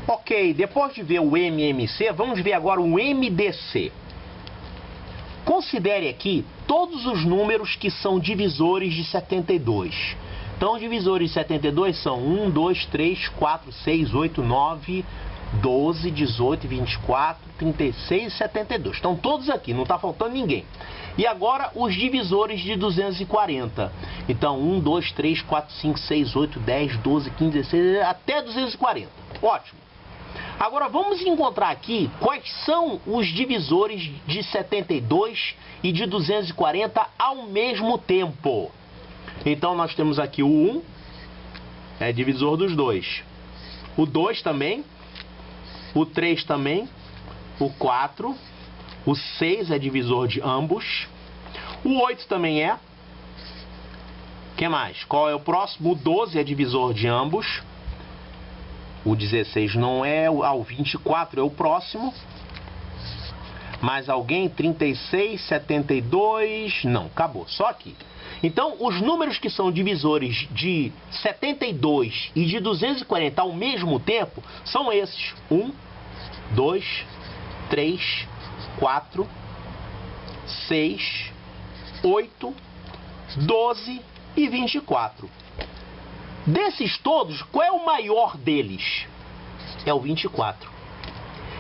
Ok, depois de ver o MMC, vamos ver agora o MDC. Considere aqui todos os números que são divisores de 72. Então, os divisores de 72 são 1, 2, 3, 4, 6, 8, 9, 12, 18, 24, 36 e 72. Estão todos aqui, não está faltando ninguém. E agora os divisores de 240. Então, 1, 2, 3, 4, 5, 6, 8, 10, 12, 15, 16, até 240. Ótimo. Agora vamos encontrar aqui quais são os divisores de 72 e de 240 ao mesmo tempo. Então nós temos aqui o 1, é divisor dos dois. O 2 também. O 3 também. O 4. O 6 é divisor de ambos. O 8 também é. O que mais? Qual é o próximo? O 12 é divisor de ambos. O 16 não é, o 24 é o próximo. Mais alguém? 36, 72, não, acabou, só aqui. Então, os números que são divisores de 72 e de 240 ao mesmo tempo são esses. 1, 2, 3, 4, 6, 8, 12 e 24. Desses todos, qual é o maior deles? É o 24.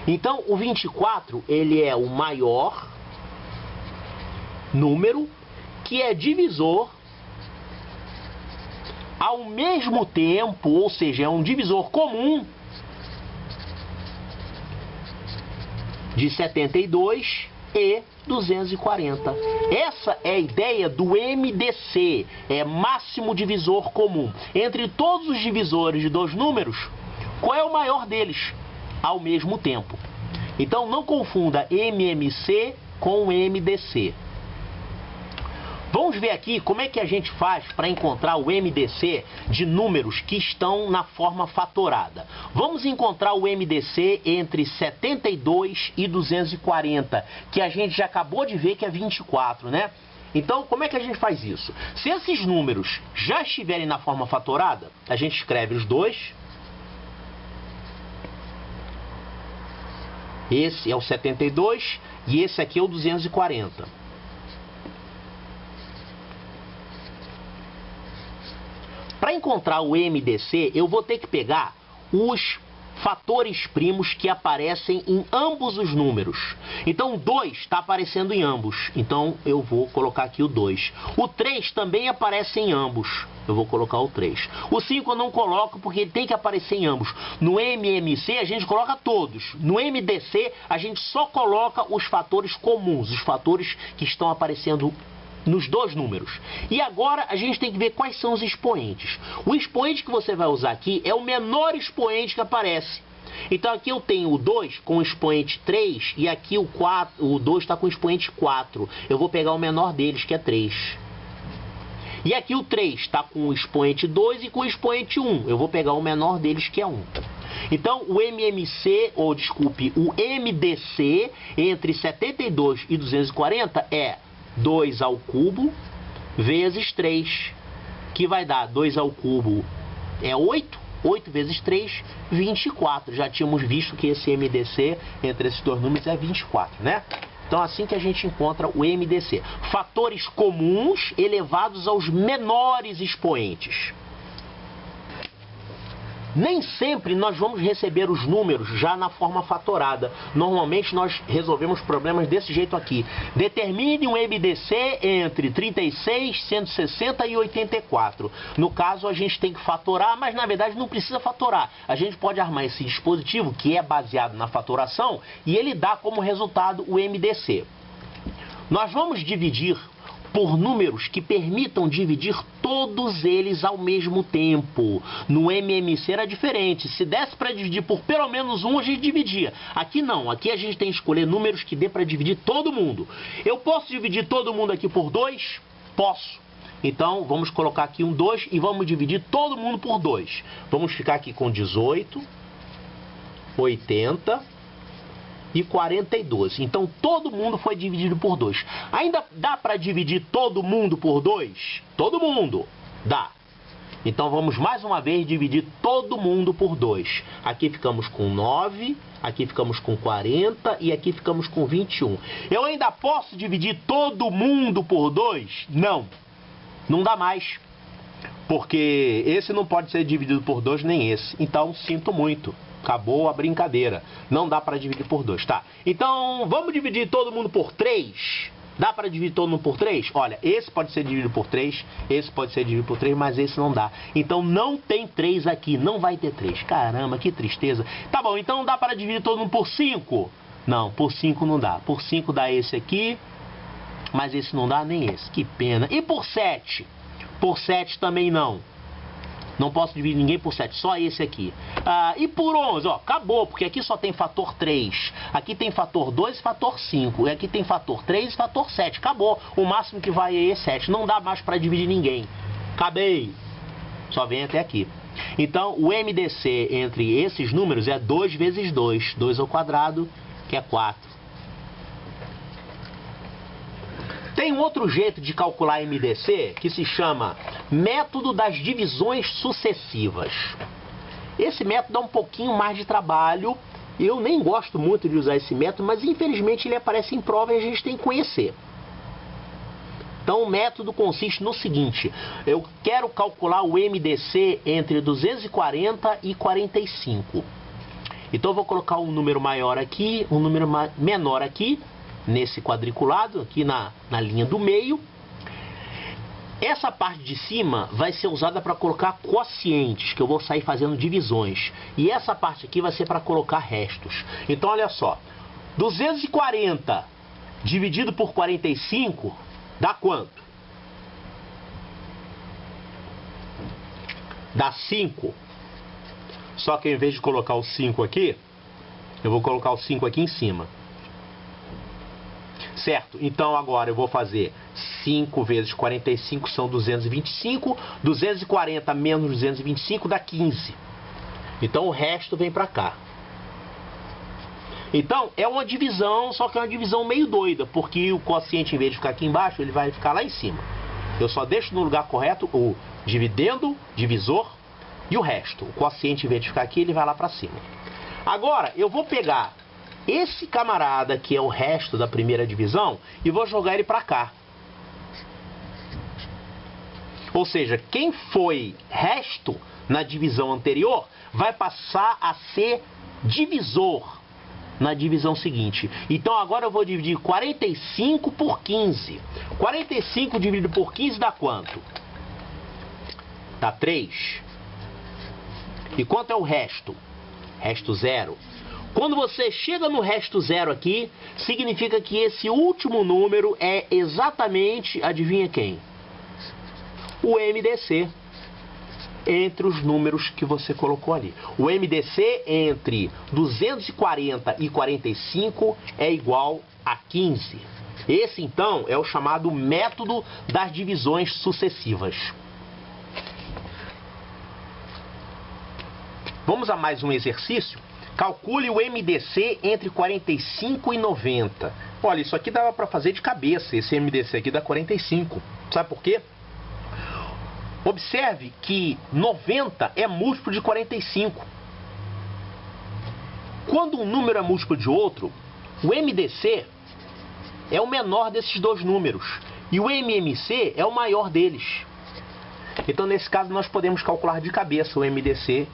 Então, o 24, ele é o maior número que é divisor ao mesmo tempo, ou seja, é um divisor comum de 72 e 240. Essa é a ideia do MDC, é máximo divisor comum. Entre todos os divisores de dois números, qual é o maior deles ao mesmo tempo? Então não confunda MMC com MDC. Vamos ver aqui como é que a gente faz para encontrar o MDC de números que estão na forma fatorada. Vamos encontrar o MDC entre 72 e 240, que a gente já acabou de ver que é 24, né? Então, como é que a gente faz isso? Se esses números já estiverem na forma fatorada, a gente escreve os dois. Esse é o 72 e esse aqui é o 240. Para encontrar o MDC, eu vou ter que pegar os fatores primos que aparecem em ambos os números. Então, o 2 está aparecendo em ambos. Então, eu vou colocar aqui o 2. O 3 também aparece em ambos. Eu vou colocar o 3. O 5 eu não coloco porque ele tem que aparecer em ambos. No MMC, a gente coloca todos. No MDC, a gente só coloca os fatores comuns, os fatores que estão aparecendo nos dois números. E agora a gente tem que ver quais são os expoentes. O expoente que você vai usar aqui é o menor expoente que aparece. Então aqui eu tenho o 2 com o expoente 3 e aqui o 2 está com o expoente 4. Eu vou pegar o menor deles, que é 3. E aqui o 3 está com o expoente 2 e com o expoente 1. Eu vou pegar o menor deles, que é 1. Então, o MMC, ou desculpe, o MDC entre 72 e 240 é 2 ao cubo vezes 3, que vai dar 2 ao cubo é 8, 8 vezes 3, 24. Já tínhamos visto que esse MDC entre esses dois números é 24, né? Então, assim que a gente encontra o MDC. Fatores comuns elevados aos menores expoentes. Nem sempre nós vamos receber os números já na forma fatorada. Normalmente nós resolvemos problemas desse jeito aqui. Determine um MDC entre 36, 160 e 84. No caso, a gente tem que fatorar, mas na verdade não precisa fatorar. A gente pode armar esse dispositivo, que é baseado na fatoração, e ele dá como resultado o MDC. Nós vamos dividir por números que permitam dividir todos eles ao mesmo tempo. No MMC era diferente. Se desse para dividir por pelo menos um, a gente dividia. Aqui não. Aqui a gente tem que escolher números que dê para dividir todo mundo. Eu posso dividir todo mundo aqui por 2? Posso. Então, vamos colocar aqui um 2 e vamos dividir todo mundo por 2. Vamos ficar aqui com 18, 80... e 42. Então, todo mundo foi dividido por 2. Ainda dá para dividir todo mundo por 2? Todo mundo. Dá. Então vamos mais uma vez dividir todo mundo por 2. Aqui ficamos com 9, aqui ficamos com 40 e aqui ficamos com 21. Eu ainda posso dividir todo mundo por 2? Não, não dá mais. Porque esse não pode ser dividido por 2 nem esse. Então sinto muito. Acabou a brincadeira. Não dá para dividir por 2, tá? Então vamos dividir todo mundo por 3? Dá para dividir todo mundo por 3? Olha, esse pode ser dividido por 3, esse pode ser dividido por 3, mas esse não dá. Então não tem 3 aqui, não vai ter 3. Caramba, que tristeza. Tá bom, então dá para dividir todo mundo por 5? Não, por 5 não dá. Por 5 dá esse aqui, mas esse não dá nem esse. Que pena. E por 7? Por 7 também não. Não posso dividir ninguém por 7, só esse aqui. E por 11, ó, acabou, porque aqui só tem fator 3. Aqui tem fator 2 e fator 5. E aqui tem fator 3 e fator 7. Acabou. O máximo que vai é 7. Não dá mais para dividir ninguém. Acabei. Só vem até aqui. Então, o MDC entre esses números é 2 vezes 2. 2 ao quadrado, que é 4. Tem um outro jeito de calcular MDC que se chama método das divisões sucessivas. Esse método dá um pouquinho mais de trabalho. Eu nem gosto muito de usar esse método, mas infelizmente ele aparece em prova e a gente tem que conhecer. Então o método consiste no seguinte: eu quero calcular o MDC entre 240 e 45. Então eu vou colocar um número maior aqui, um número menor aqui, nesse quadriculado, aqui na linha do meio. Essa parte de cima vai ser usada para colocar quocientes, que eu vou sair fazendo divisões. E essa parte aqui vai ser para colocar restos. Então olha só, 240 dividido por 45 dá quanto? Dá 5. Só que ao invés de colocar o 5 aqui, eu vou colocar o 5 aqui em cima. Certo? Então agora eu vou fazer 5 vezes 45 são 225. 240 menos 225 dá 15. Então o resto vem para cá. Então é uma divisão, só que é uma divisão meio doida, porque o quociente, em vez de ficar aqui embaixo, ele vai ficar lá em cima. Eu só deixo no lugar correto o dividendo, divisor e o resto. O quociente, em vez de ficar aqui, ele vai lá para cima. Agora eu vou pegar esse camarada, que é o resto da primeira divisão, e vou jogar ele para cá. Ou seja, quem foi resto na divisão anterior vai passar a ser divisor na divisão seguinte. Então agora eu vou dividir 45 por 15. 45 dividido por 15 dá quanto? Dá 3. E quanto é o resto? Resto 0. Quando você chega no resto 0 aqui, significa que esse último número é exatamente, adivinha quem? O MDC entre os números que você colocou ali. O MDC entre 240 e 45 é igual a 15. Esse, então, é o chamado método das divisões sucessivas. Vamos a mais um exercício? Calcule o MDC entre 45 e 90. Olha, isso aqui dava para fazer de cabeça. Esse MDC aqui dá 45. Sabe por quê? Observe que 90 é múltiplo de 45. Quando um número é múltiplo de outro, o MDC é o menor desses dois números. E o MMC é o maior deles. Então, nesse caso, nós podemos calcular de cabeça o MDC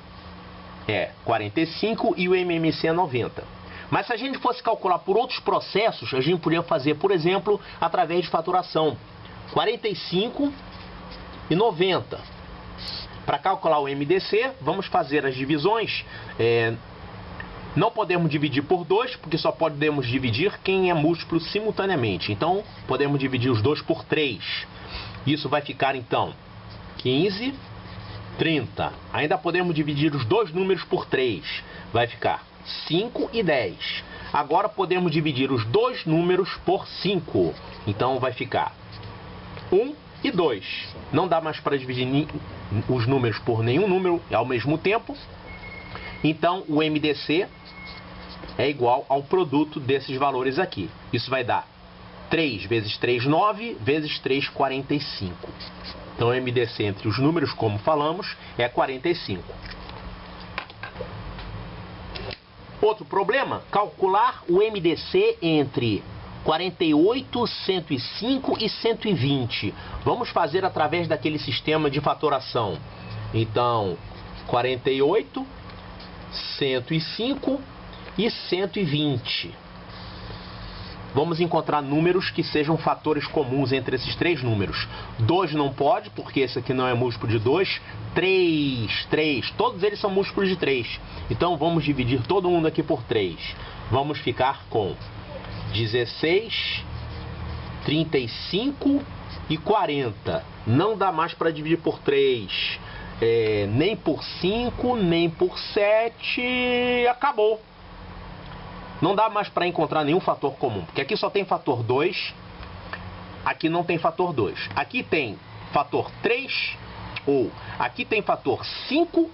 é 45 e o MMC é 90. Mas se a gente fosse calcular por outros processos, a gente poderia fazer, por exemplo, através de fatoração. 45 e 90. Para calcular o MDC, vamos fazer as divisões. Não podemos dividir por 2, porque só podemos dividir quem é múltiplo simultaneamente. Então, podemos dividir os 2 por 3. Isso vai ficar, então, 15... 30. Ainda podemos dividir os dois números por 3. Vai ficar 5 e 10. Agora podemos dividir os dois números por 5. Então vai ficar 1 e 2. Não dá mais para dividir os números por nenhum número ao mesmo tempo. Então o MDC é igual ao produto desses valores aqui. Isso vai dar 3 vezes 3, 9, vezes 3, 45. Então, o MDC entre os números, como falamos, é 45. Outro problema, calcular o MDC entre 48, 105 e 120. Vamos fazer através daquele sistema de fatoração. Então, 48, 105 e 120. Vamos encontrar números que sejam fatores comuns entre esses três números. 2 não pode, porque esse aqui não é múltiplo de 2. 3, todos eles são múltiplos de 3. Então vamos dividir todo mundo aqui por 3. Vamos ficar com 16, 35 e 40. Não dá mais para dividir por 3. Nem por 5, nem por 7. Acabou. Não dá mais para encontrar nenhum fator comum, porque aqui só tem fator 2, aqui não tem fator 2. Aqui tem fator 3, ou aqui tem fator 5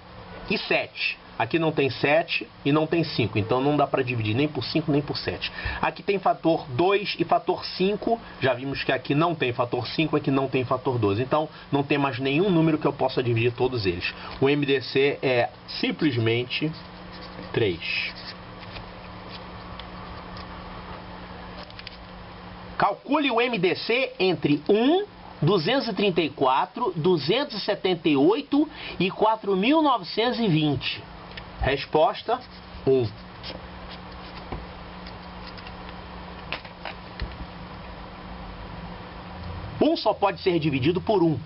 e 7. Aqui não tem 7 e não tem 5, então não dá para dividir nem por 5 nem por 7. Aqui tem fator 2 e fator 5, já vimos que aqui não tem fator 5, aqui não tem fator 12. Então não tem mais nenhum número que eu possa dividir todos eles. O MDC é simplesmente 3. Calcule o MDC entre 1, 234, 278 e 4.920. Resposta: 1. Um só pode ser dividido por 1.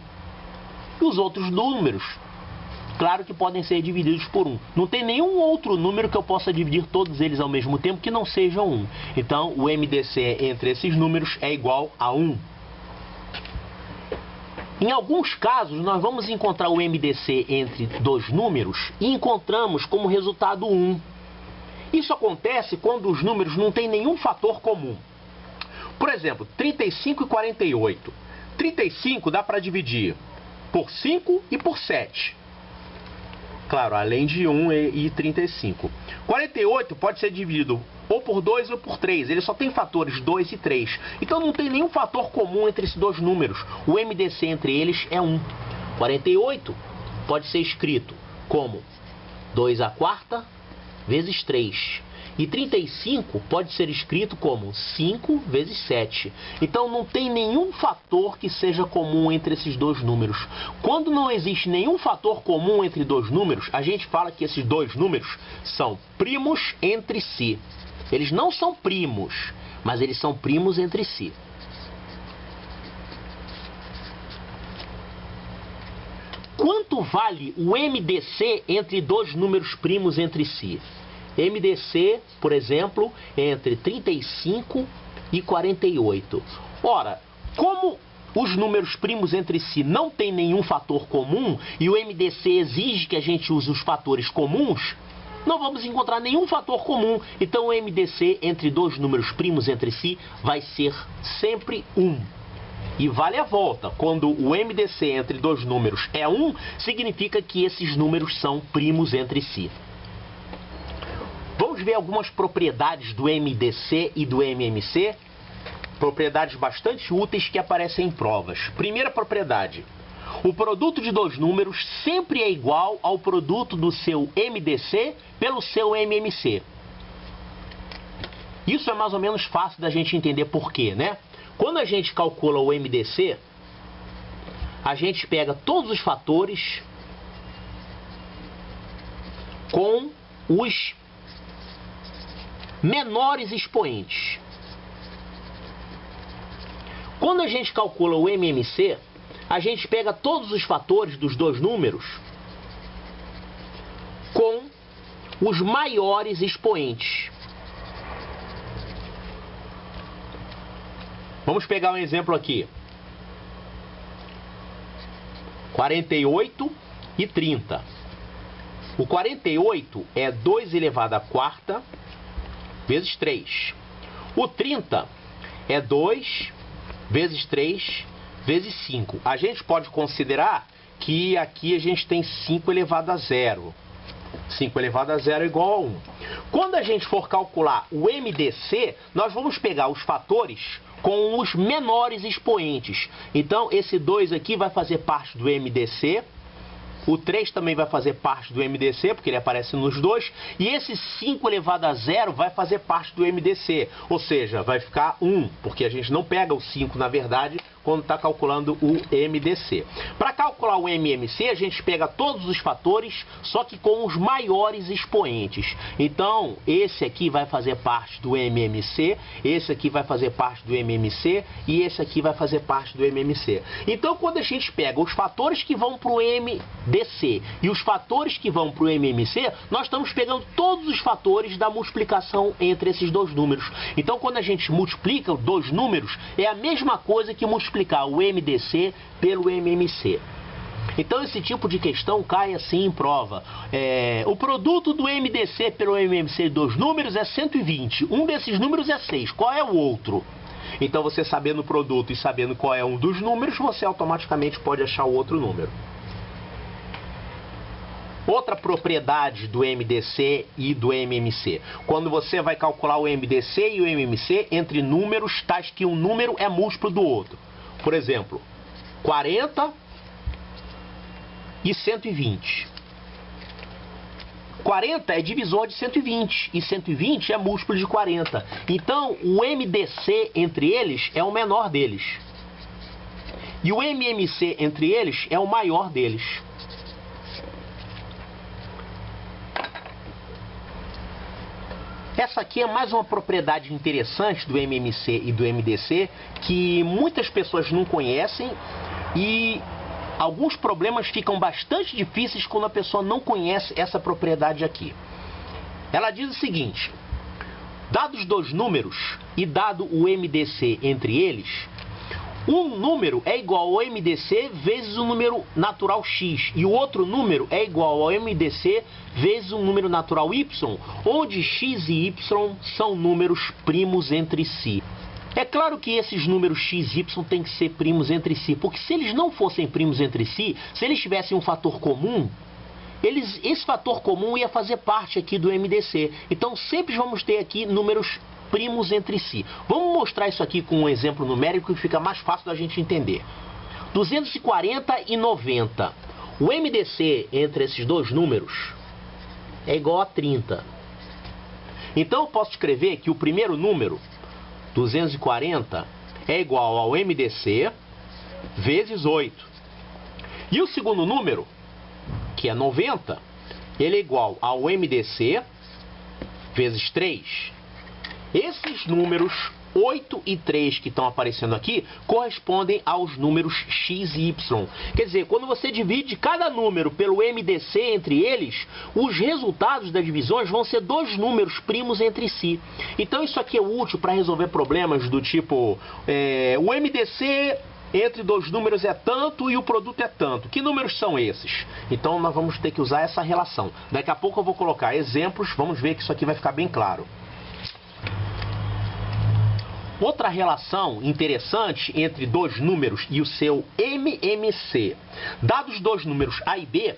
E os outros números, claro que podem ser divididos por 1. Não tem nenhum outro número que eu possa dividir todos eles ao mesmo tempo que não seja 1. Então, o MDC entre esses números é igual a 1. Em alguns casos, nós vamos encontrar o MDC entre dois números e encontramos como resultado 1. Isso acontece quando os números não têm nenhum fator comum. Por exemplo, 35 e 48. 35 dá para dividir por 5 e por 7. Claro, além de 1 e 35. 48 pode ser dividido ou por 2 ou por 3. Ele só tem fatores 2 e 3. Então não tem nenhum fator comum entre esses dois números. O MDC entre eles é 1. 48 pode ser escrito como 2/4 vezes 3. E 35 pode ser escrito como 5 vezes 7. Então não tem nenhum fator que seja comum entre esses dois números. Quando não existe nenhum fator comum entre dois números, a gente fala que esses dois números são primos entre si. Eles não são primos, mas eles são primos entre si. Quanto vale o MDC entre dois números primos entre si? MDC, por exemplo, entre 35 e 48. Ora, como os números primos entre si não têm nenhum fator comum e o MDC exige que a gente use os fatores comuns, não vamos encontrar nenhum fator comum. Então o MDC entre dois números primos entre si vai ser sempre 1. E vale a volta, quando o MDC entre dois números é 1, significa que esses números são primos entre si. Vamos ver algumas propriedades do MDC e do MMC, propriedades bastante úteis que aparecem em provas. Primeira propriedade: o produto de dois números sempre é igual ao produto do seu MDC pelo seu MMC. Isso é mais ou menos fácil da gente entender por quê, né? Quando a gente calcula o MDC, a gente pega todos os fatores com os menores expoentes. Quando a gente calcula o MMC, a gente pega todos os fatores dos dois números com os maiores expoentes. Vamos pegar um exemplo aqui. 48 e 30. O 48 é 2 elevado à quarta vezes 3. O 30 é 2 vezes 3 vezes 5. A gente pode considerar que aqui a gente tem 5 elevado a 0. 5 elevado a 0 é igual a 1. Quando a gente for calcular o MDC, nós vamos pegar os fatores com os menores expoentes. Então, esse 2 aqui vai fazer parte do MDC. O 3 também vai fazer parte do MDC, porque ele aparece nos dois. E esse 5 elevado a 0 vai fazer parte do MDC. Ou seja, vai ficar 1, porque a gente não pega o 5, na verdade, quando está calculando o MDC. Para calcular o MMC, a gente pega todos os fatores, só que com os maiores expoentes. Então, esse aqui vai fazer parte do MMC, esse aqui vai fazer parte do MMC e esse aqui vai fazer parte do MMC. Então, quando a gente pega os fatores que vão para o MDC e os fatores que vão para o MMC, nós estamos pegando todos os fatores da multiplicação entre esses dois números. Então, quando a gente multiplica dois números, é a mesma coisa que multiplicar o MDC pelo MMC. Então esse tipo de questão cai assim em prova. O produto do MDC pelo MMC de dois números é 120. Um desses números é 6. Qual é o outro? Então você sabendo o produto e sabendo qual é um dos números, você automaticamente pode achar o outro número. Outra propriedade do MDC e do MMC. Quando você vai calcular o MDC e o MMC entre números tais que um número é múltiplo do outro. Por exemplo, 40 e 120. 40 é divisor de 120 e 120 é múltiplo de 40. Então, o MDC entre eles é o menor deles. E o MMC entre eles é o maior deles. Essa aqui é mais uma propriedade interessante do MMC e do MDC que muitas pessoas não conhecem e alguns problemas ficam bastante difíceis quando a pessoa não conhece essa propriedade aqui. Ela diz o seguinte: dados dois números e dado o MDC entre eles, um número é igual ao MDC vezes o número natural x e o outro número é igual ao MDC vezes um número natural y, onde x e y são números primos entre si. É claro que esses números x e y têm que ser primos entre si, porque se eles não fossem primos entre si, se eles tivessem um fator comum, esse fator comum ia fazer parte aqui do MDC. Então sempre vamos ter aqui números primos entre si. Vamos mostrar isso aqui com um exemplo numérico que fica mais fácil da gente entender. 240 e 90. O MDC entre esses dois números é igual a 30. Então eu posso escrever que o primeiro número, 240, é igual ao MDC vezes 8. E o segundo número, que é 90, ele é igual ao MDC vezes 3. Esses números 8 e 3 que estão aparecendo aqui correspondem aos números x e y. Quer dizer, quando você divide cada número pelo MDC entre eles, os resultados das divisões vão ser dois números primos entre si. Então isso aqui é útil para resolver problemas do tipo o MDC entre dois números é tanto e o produto é tanto. Que números são esses? Então nós vamos ter que usar essa relação. Daqui a pouco eu vou colocar exemplos, vamos ver que isso aqui vai ficar bem claro. Outra relação interessante entre dois números e o seu MMC. Dados dois números A e B,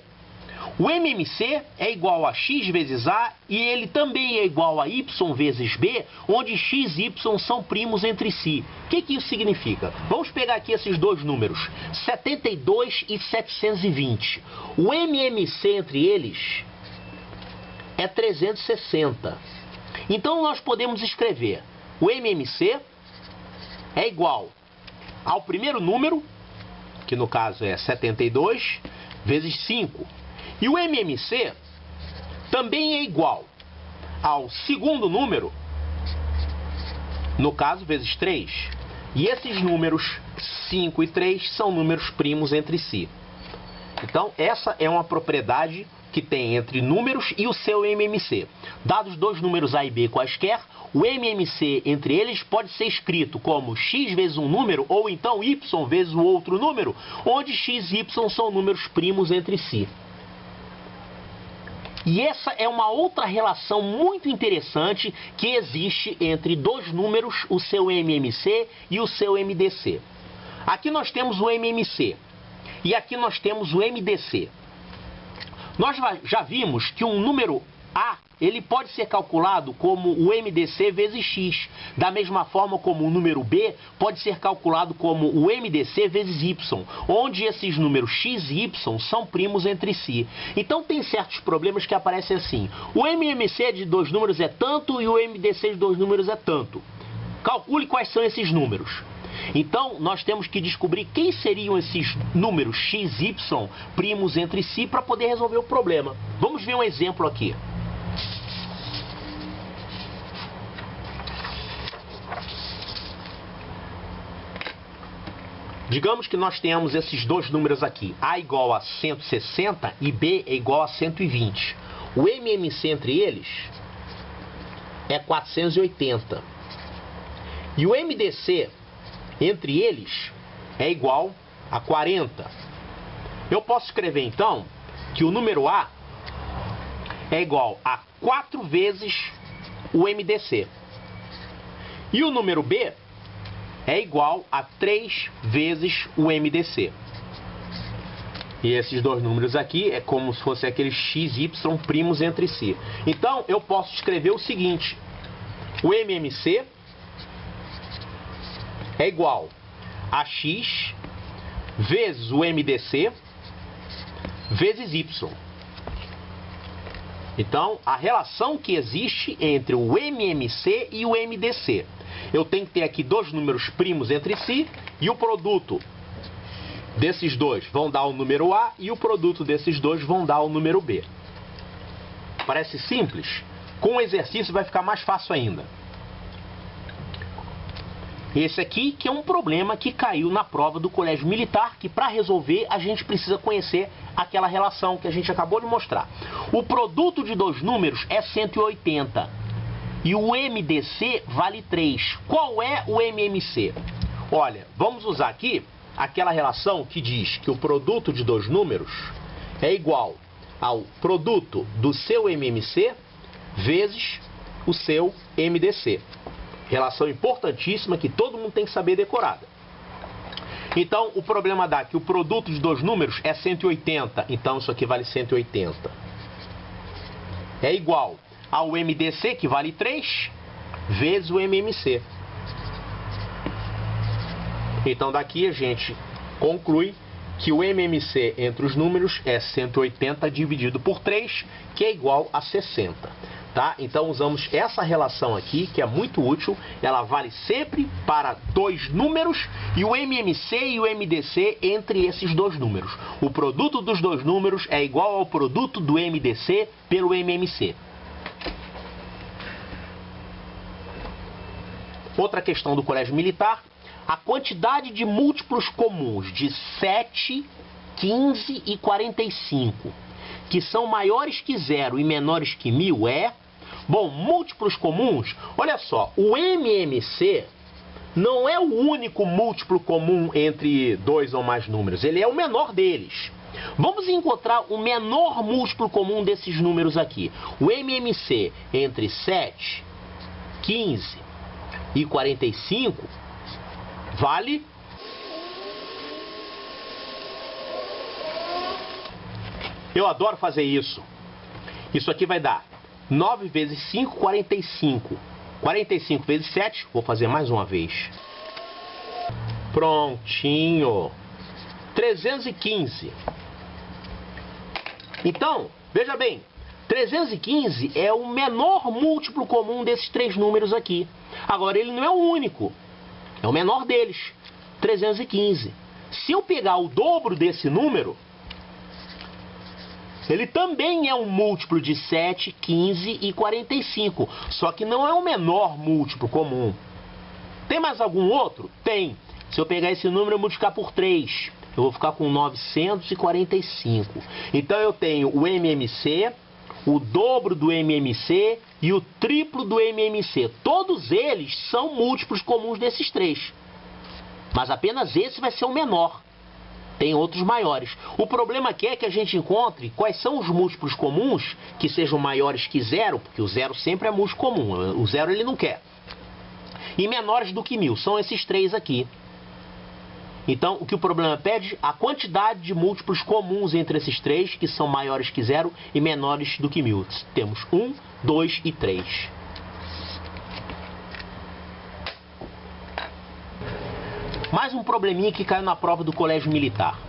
o MMC é igual a x vezes A e ele também é igual a y vezes B, onde x e y são primos entre si. O que isso significa? Vamos pegar aqui esses dois números, 72 e 720. O MMC entre eles é 360. Então nós podemos escrever o MMC é igual ao primeiro número, que no caso é 72, vezes 5. E o MMC também é igual ao segundo número, no caso vezes 3. E esses números 5 e 3 são números primos entre si. Então essa é uma propriedade que tem entre números e o seu MMC. Dados dois números A e B quaisquer, o MMC entre eles pode ser escrito como x vezes um número ou então y vezes o outro número, onde x e y são números primos entre si. E essa é uma outra relação muito interessante que existe entre dois números, o seu MMC e o seu MDC. Aqui nós temos o MMC e aqui nós temos o MDC. Nós já vimos que um número A, ele pode ser calculado como o MDC vezes X, da mesma forma como o número B pode ser calculado como o MDC vezes Y, onde esses números X e Y são primos entre si. Então tem certos problemas que aparecem assim: o MMC de dois números é tanto e o MDC de dois números é tanto. Calcule quais são esses números. Então, nós temos que descobrir quem seriam esses números x e y primos entre si para poder resolver o problema. Vamos ver um exemplo aqui. Digamos que nós tenhamos esses dois números aqui, A igual a 160 e B é igual a 120. O MMC entre eles é 480. E o MDC entre eles é igual a 40. Eu posso escrever então que o número A é igual a 4 vezes o MDC. E o número B é igual a 3 vezes o MDC. E esses dois números aqui é como se fosse aqueles x e y primos entre si. Então eu posso escrever o seguinte: o MMC é igual a x vezes o MDC vezes y. Então, a relação que existe entre o MMC e o MDC. Eu tenho que ter aqui dois números primos entre si e o produto desses dois vão dar o número A e o produto desses dois vão dar o número B. Parece simples? Com o exercício vai ficar mais fácil ainda. Esse aqui que é um problema que caiu na prova do Colégio Militar, que para resolver a gente precisa conhecer aquela relação que a gente acabou de mostrar. O produto de dois números é 180 e o MDC vale 3. Qual é o MMC? Olha, vamos usar aqui aquela relação que diz que o produto de dois números é igual ao produto do seu MMC vezes o seu MDC. Relação importantíssima que todo mundo tem que saber decorada. Então, o problema dá que o produto de dois números é 180. Então, isso aqui vale 180. É igual ao MDC, que vale 3, vezes o MMC. Então, daqui a gente conclui que o MMC entre os números é 180 dividido por 3, que é igual a 60. Tá? Então usamos essa relação aqui, que é muito útil, ela vale sempre para dois números e o MMC e o MDC entre esses dois números. O produto dos dois números é igual ao produto do MDC pelo MMC. Outra questão do Colégio Militar: a quantidade de múltiplos comuns de 7, 15 e 45, que são maiores que 0 e menores que 1000 é... Bom, múltiplos comuns, olha só, o MMC não é o único múltiplo comum entre dois ou mais números, ele é o menor deles. Vamos encontrar o menor múltiplo comum desses números aqui. O MMC entre 7, 15 e 45 vale... Eu adoro fazer isso. Isso aqui vai dar 9 vezes 5, 45. 45 vezes 7, vou fazer mais uma vez. Prontinho. 315. Então, veja bem, 315 é o menor múltiplo comum desses três números aqui. Agora, ele não é o único, é o menor deles, 315. Se eu pegar o dobro desse número, ele também é um múltiplo de 7, 15 e 45, só que não é o menor múltiplo comum. Tem mais algum outro? Tem. Se eu pegar esse número e multiplicar por 3, eu vou ficar com 945. Então eu tenho o MMC, o dobro do MMC e o triplo do MMC. Todos eles são múltiplos comuns desses três, mas apenas esse vai ser o menor. Tem outros maiores. O problema aqui é que a gente encontre quais são os múltiplos comuns que sejam maiores que 0, porque o 0 sempre é múltiplo comum, o 0 ele não quer. E menores do que 1000, são esses três aqui. Então, o que o problema pede? A quantidade de múltiplos comuns entre esses três, que são maiores que 0 e menores do que 1000. Temos 1, 2 e 3. Mais um probleminha que caiu na prova do Colégio Militar.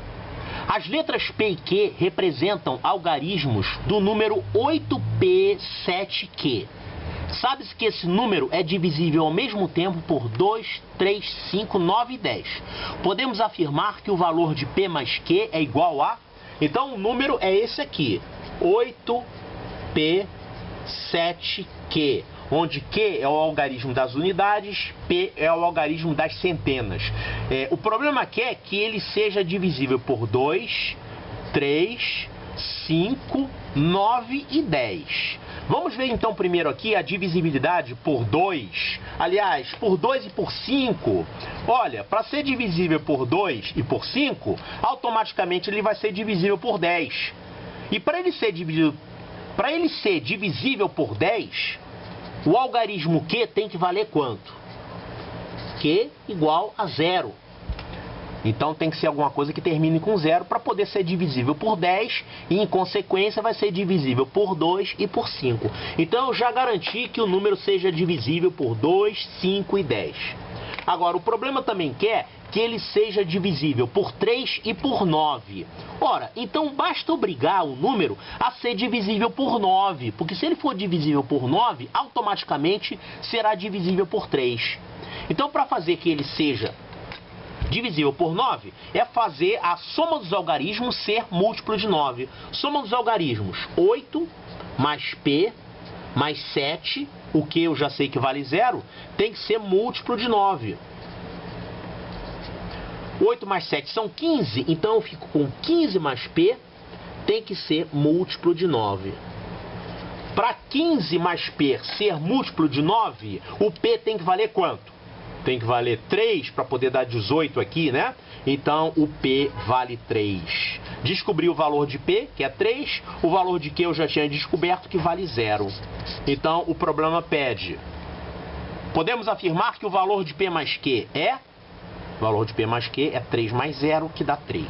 As letras P e Q representam algarismos do número 8P7Q. Sabe-se que esse número é divisível ao mesmo tempo por 2, 3, 5, 9 e 10. Podemos afirmar que o valor de P mais Q é igual a... Então o número é esse aqui, 8P7Q, onde Q é o algarismo das unidades, P é o algarismo das centenas. O problema aqui é que ele seja divisível por 2, 3, 5, 9 e 10. Vamos ver então primeiro aqui a divisibilidade por 2. Aliás, por 2 e por 5. Olha, para ser divisível por 2 e por 5, automaticamente ele vai ser divisível por 10. E para ele ser divisível por 10, o algarismo Q tem que valer quanto? Q igual a 0. Então tem que ser alguma coisa que termine com 0 para poder ser divisível por 10 e, em consequência, vai ser divisível por 2 e por 5. Então eu já garanti que o número seja divisível por 2, 5 e 10. Agora, o problema também quer que ele seja divisível por 3 e por 9. Ora, então basta obrigar o número a ser divisível por 9, porque se ele for divisível por 9, automaticamente será divisível por 3. Então, para fazer que ele seja divisível por 9, é fazer a soma dos algarismos ser múltiplo de 9. Soma dos algarismos, 8 mais P mais 7, o que eu já sei que vale 0, tem que ser múltiplo de 9. 8 mais 7 são 15, então eu fico com 15 mais P, tem que ser múltiplo de 9. Para 15 mais P ser múltiplo de 9, o P tem que valer quanto? Tem que valer 3 para poder dar 18 aqui, né? Então, o P vale 3. Descobri o valor de P, que é 3. O valor de Q eu já tinha descoberto, que vale 0. Então, o problema pede. Podemos afirmar que o valor de P mais Q é... O valor de P mais Q é 3 mais 0, que dá 3.